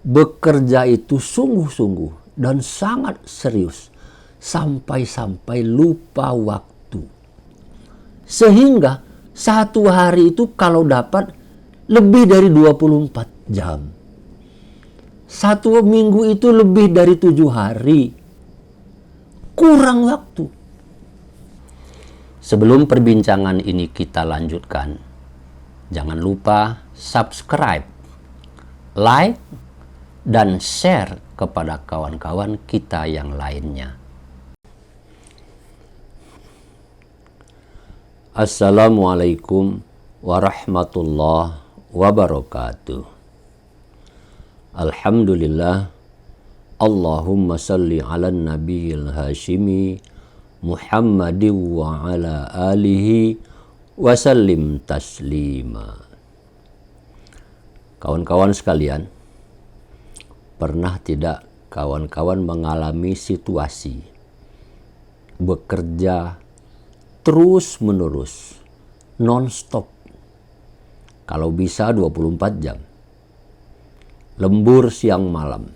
bekerja itu sungguh-sungguh dan sangat serius sampai-sampai lupa waktu. Sehingga satu hari itu kalau dapat lebih dari 24 jam. Satu minggu itu lebih dari 7 hari. Kurang waktu. Sebelum perbincangan ini kita lanjutkan, jangan lupa subscribe, like, dan share kepada kawan-kawan kita yang lainnya. Assalamualaikum warahmatullahi wabarakatuh. Alhamdulillah. Allahumma salli ala nabiyil hashimi Muhammadin wa ala alihi wa sallim taslima. Kawan-kawan sekalian, pernah tidak kawan-kawan mengalami situasi bekerja terus-menerus, non-stop, kalau bisa 24 jam, lembur siang malam,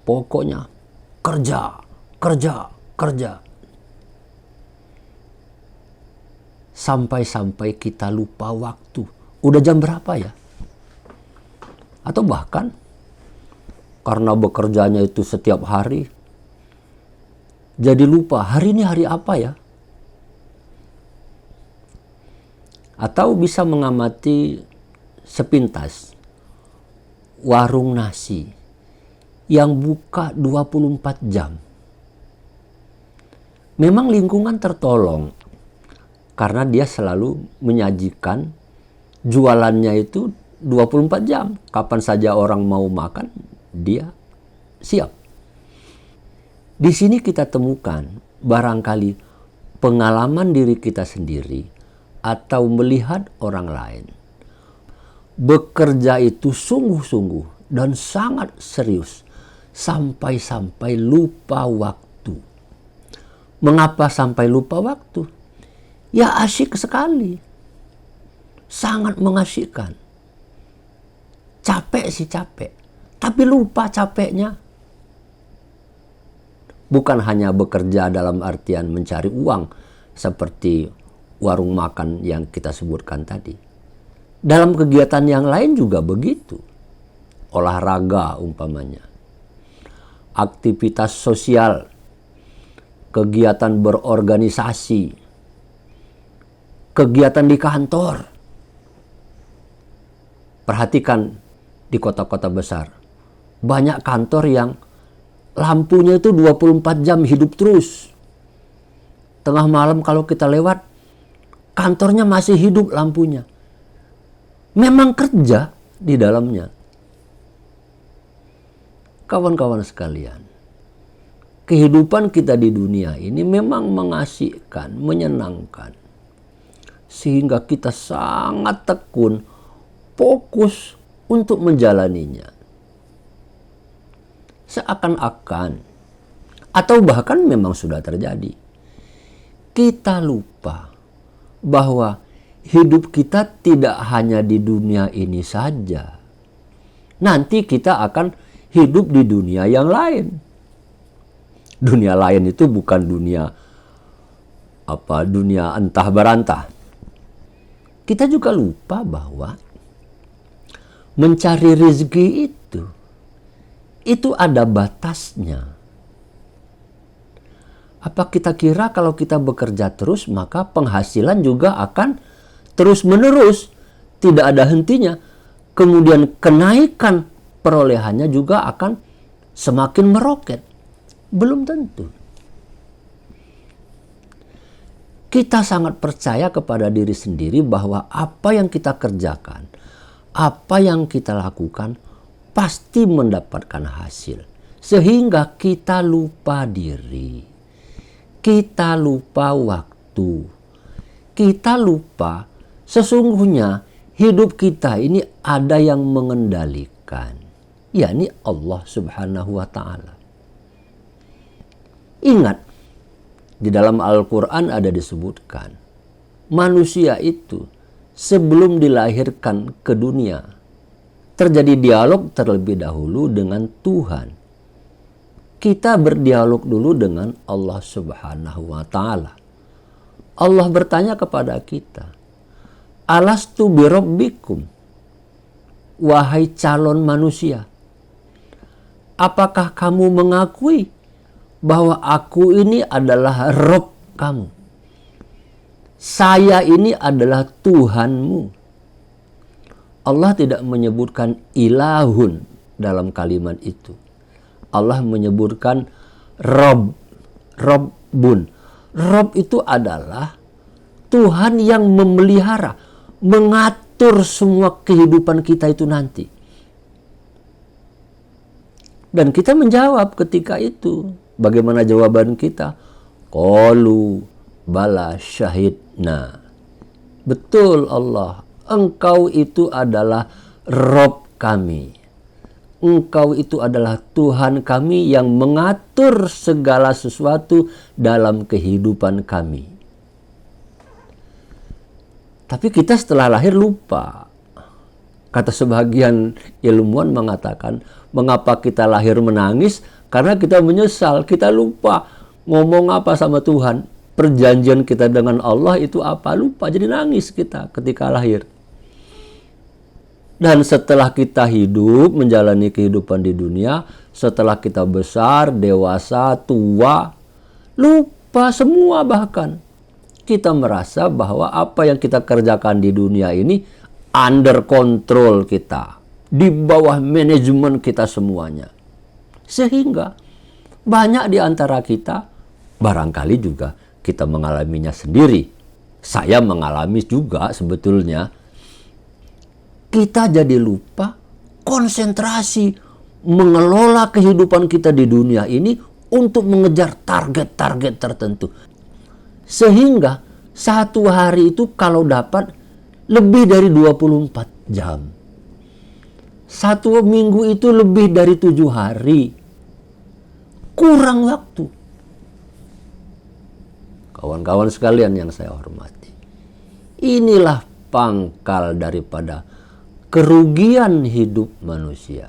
pokoknya kerja, sampai-sampai kita lupa waktu. Udah jam berapa ya? Atau bahkan karena bekerjanya itu setiap hari, jadi lupa hari ini hari apa ya? Atau bisa mengamati sepintas warung nasi yang buka 24 jam. Memang lingkungan tertolong karena dia selalu menyajikan jualannya itu 24 jam. Kapan saja orang mau makan, dia siap. Di sini kita temukan barangkali pengalaman diri kita sendiri atau melihat orang lain. Bekerja itu sungguh-sungguh dan sangat serius sampai-sampai lupa waktu. Mengapa sampai lupa waktu? Ya asyik sekali. Sangat mengasyikkan. Capek sih capek. Tapi lupa capeknya. Bukan hanya bekerja dalam artian mencari uang seperti warung makan yang kita sebutkan tadi. Dalam kegiatan yang lain juga begitu. Olahraga umpamanya. Aktivitas sosial. Kegiatan berorganisasi. Kegiatan di kantor. Perhatikan di kota-kota besar. Banyak kantor yang lampunya itu 24 jam hidup terus. Tengah malam kalau kita lewat, kantornya masih hidup lampunya. Memang kerja di dalamnya. Kawan-kawan sekalian, kehidupan kita di dunia ini memang mengasihkan, menyenangkan. Sehingga kita sangat tekun, fokus untuk menjalaninya. Seakan-akan, atau bahkan memang sudah terjadi, kita lupa bahwa hidup kita tidak hanya di dunia ini saja. Nanti kita akan hidup di dunia yang lain. Dunia lain itu bukan dunia dunia entah berantah. Kita juga lupa bahwa mencari rezeki itu ada batasnya. Apa kita kira kalau kita bekerja terus maka penghasilan juga akan terus menerus, tidak ada hentinya. Kemudian kenaikan perolehannya juga akan semakin meroket. Belum tentu. Kita sangat percaya kepada diri sendiri bahwa apa yang kita kerjakan, apa yang kita lakukan pasti mendapatkan hasil. Sehingga kita lupa diri. Kita lupa waktu. Kita lupa sesungguhnya hidup kita ini ada yang mengendalikan. Yakni Allah Subhanahu wa ta'ala. Ingat, di dalam Al-Quran ada disebutkan, manusia itu sebelum dilahirkan ke dunia terjadi dialog terlebih dahulu dengan Tuhan. Kita berdialog dulu dengan Allah Subhanahu wa Ta'ala. Allah bertanya kepada kita, alastu birabbikum, wahai calon manusia, apakah kamu mengakui bahwa aku ini adalah Rob kamu? Saya ini adalah Tuhanmu. Allah tidak menyebutkan ilahun dalam kalimat itu. Allah menyebutkan Rob, Robbun. Rob itu adalah Tuhan yang memelihara, mengatur semua kehidupan kita itu nanti. Dan kita menjawab ketika itu. Bagaimana jawaban kita? Qalu bala syahidna. Betul Allah, Engkau itu adalah Rob kami. Engkau itu adalah Tuhan kami yang mengatur segala sesuatu dalam kehidupan kami. Tapi kita setelah lahir lupa. Kata sebagian ilmuwan mengatakan, mengapa kita lahir menangis? Karena kita menyesal, kita lupa ngomong apa sama Tuhan. Perjanjian kita dengan Allah itu apa? Lupa, jadi nangis kita ketika lahir. Dan setelah kita hidup, menjalani kehidupan di dunia, setelah kita besar, dewasa, tua, lupa semua bahkan. Kita merasa bahwa apa yang kita kerjakan di dunia ini under control kita, di bawah manajemen kita semuanya. Sehingga banyak di antara kita, barangkali juga kita mengalaminya sendiri. Saya mengalami juga sebetulnya. Kita jadi lupa konsentrasi mengelola kehidupan kita di dunia ini untuk mengejar target-target tertentu. Sehingga satu hari itu kalau dapat lebih dari 24 jam. Satu minggu itu lebih dari 7 hari. Kurang waktu. Kawan-kawan sekalian yang saya hormati. Inilah pangkal daripada kerugian hidup manusia.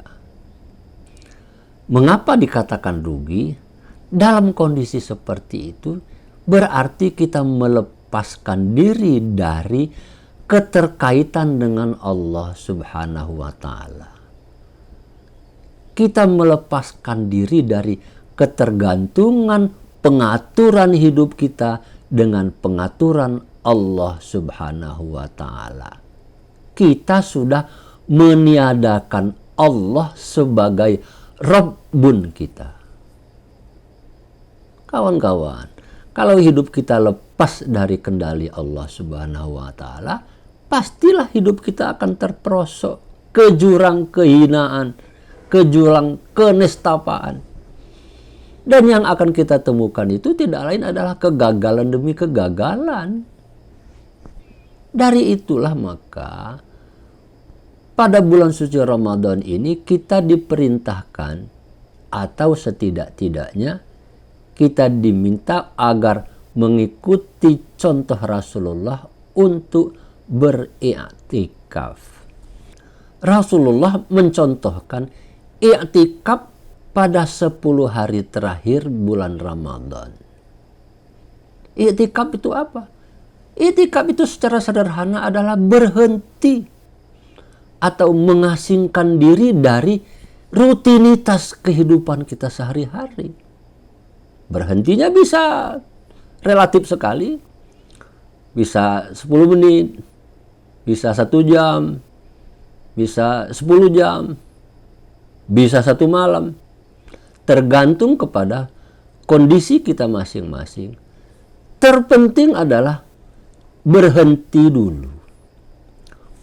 Mengapa dikatakan rugi? Dalam kondisi seperti itu berarti kita melepaskan diri dari keterkaitan dengan Allah Subhanahu wa Ta'ala. Kita melepaskan diri dari ketergantungan pengaturan hidup kita dengan pengaturan Allah Subhanahu wa Ta'ala. Kita sudah meniadakan Allah sebagai Rabbun kita. Kawan-kawan, kalau hidup kita lepas dari kendali Allah Subhanahu wa Ta'ala, pastilah hidup kita akan terperosok ke jurang kehinaan, ke jurang kenistapaan. Dan yang akan kita temukan itu tidak lain adalah kegagalan demi kegagalan. Dari itulah maka pada bulan suci Ramadan ini kita diperintahkan atau setidak-tidaknya kita diminta agar mengikuti contoh Rasulullah untuk beriktikaf. Rasulullah mencontohkan iktikaf pada 10 hari terakhir bulan Ramadan. Iktikaf itu apa? Iktikaf itu secara sederhana adalah berhenti atau mengasingkan diri dari rutinitas kehidupan kita sehari-hari. Berhentinya bisa relatif sekali, bisa 10 menit, bisa 1 jam, bisa 10 jam, bisa 1 malam. Tergantung kepada kondisi kita masing-masing. Terpenting adalah berhenti dulu.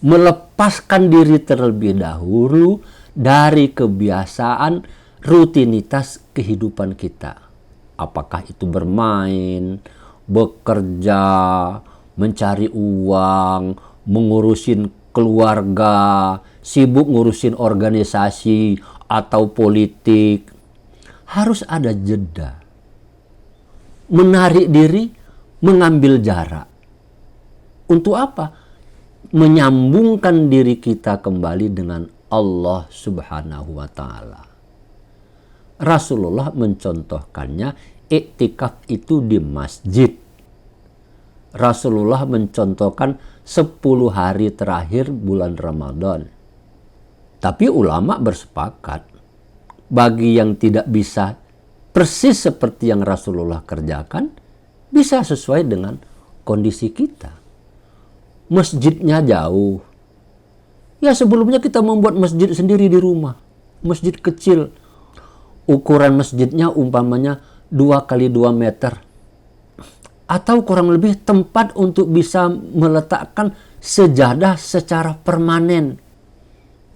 Melepaskan diri terlebih dahulu dari kebiasaan rutinitas kehidupan kita. Apakah itu bermain, bekerja, mencari uang, mengurusin keluarga, sibuk ngurusin organisasi atau politik. Harus ada jeda. Menarik diri, mengambil jarak. Untuk apa? Menyambungkan diri kita kembali dengan Allah Subhanahu wa Ta'ala. Rasulullah mencontohkannya, iktikaf itu di masjid. Rasulullah mencontohkan 10 hari terakhir bulan Ramadan. Tapi ulama bersepakat, bagi yang tidak bisa persis seperti yang Rasulullah kerjakan, bisa sesuai dengan kondisi kita. Masjidnya jauh. Ya sebelumnya kita membuat masjid sendiri di rumah. Masjid kecil. Ukuran masjidnya umpamanya 2 kali 2 meter. Atau kurang lebih tempat untuk bisa meletakkan sejadah secara permanen.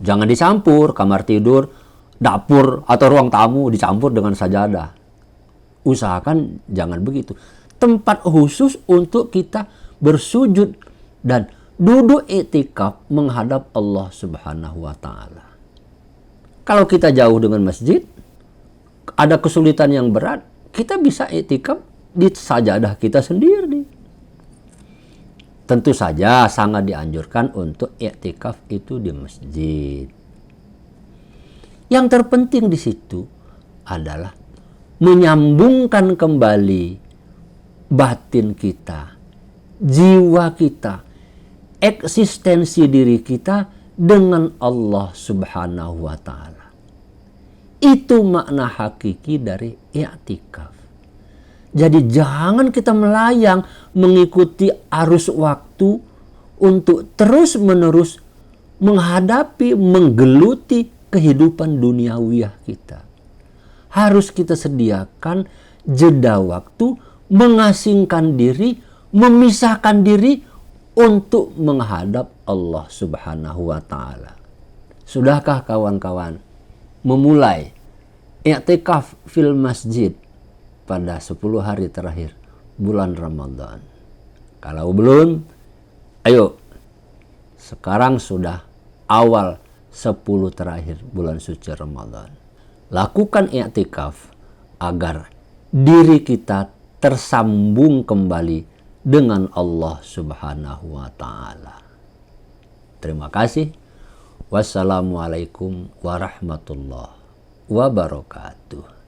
Jangan dicampur kamar tidur, dapur atau ruang tamu dicampur dengan sajadah. Usahakan jangan begitu. Tempat khusus untuk kita bersujud dan duduk iktikaf menghadap Allah Subhanahu wa Ta'ala. Kalau kita jauh dengan masjid, ada kesulitan yang berat, kita bisa iktikaf di sajadah kita sendiri. Tentu saja sangat dianjurkan untuk iktikaf itu di masjid. Yang terpenting di situ adalah menyambungkan kembali batin kita, jiwa kita, eksistensi diri kita dengan Allah Subhanahu wa Ta'ala. Itu makna hakiki dari i'tikaf. Jadi jangan kita melayang mengikuti arus waktu untuk terus-menerus menghadapi, menggeluti kehidupan duniawiyah kita. Harus kita sediakan jeda waktu, mengasingkan diri, memisahkan diri untuk menghadap Allah Subhanahu wa Ta'ala. Sudahkah kawan-kawan memulai i'tikaf fil masjid pada 10 hari terakhir bulan Ramadan? Kalau belum, ayo, sekarang sudah awal 10 terakhir bulan suci Ramadan. Lakukan i'tikaf agar diri kita tersambung kembali dengan Allah Subhanahu wa Ta'ala. Terima kasih. Wassalamualaikum warahmatullahi wabarakatuh.